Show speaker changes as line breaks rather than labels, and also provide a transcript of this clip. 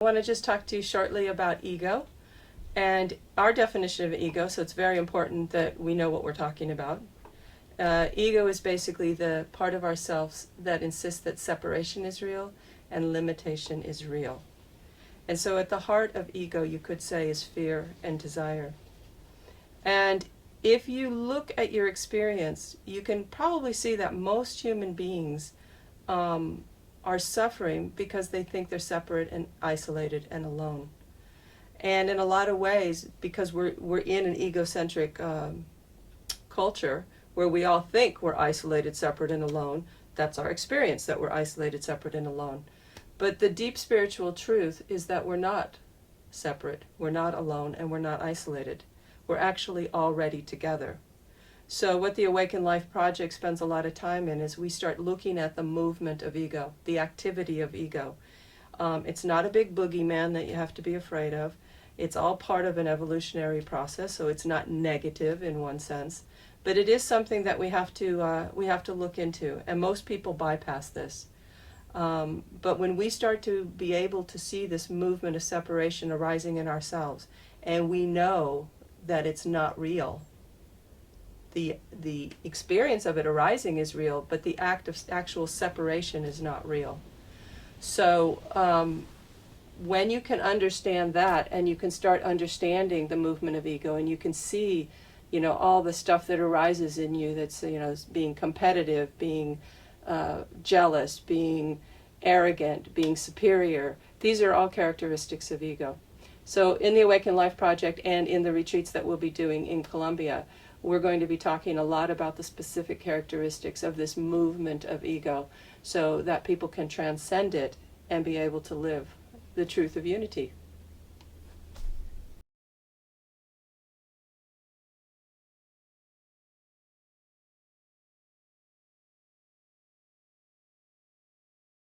I want to just talk to you shortly about ego and our definition of ego, so it's very important that we know what we're talking about. Ego is basically the part of ourselves that insists that separation is real and limitation is real. And so at the heart of ego, you could say, is fear and desire. And if you look at your experience, you can probably see that most human beings are suffering because they think they're separate and isolated and alone. And in a lot of ways, because we're in an egocentric culture where we all think we're isolated, separate, and alone, that's our experience, that we're isolated, separate, and alone. But the deep spiritual truth is that we're not separate, we're not alone, and we're not isolated. We're actually already together. So what the Awaken Life Project spends a lot of time in is we start looking at the movement of ego, the activity of ego. It's not a big boogeyman that you have to be afraid of. It's all part of an evolutionary process, so it's not negative in one sense. But it is something that we have to look into, and most people bypass this. But when we start to be able to see this movement of separation arising in ourselves, and we know that it's not real, the experience of it arising is real, but the act of actual separation is not real. So when you can understand that, and you can start understanding the movement of ego, and you can see, all the stuff that arises in you that's, being competitive, being jealous, being arrogant, being superior. These are all characteristics of ego. So in the Awaken Life Project and in the retreats that we'll be doing in Colombia, we're going to be talking a lot about the specific characteristics of this movement of ego so that people can transcend it and be able to live the truth of unity.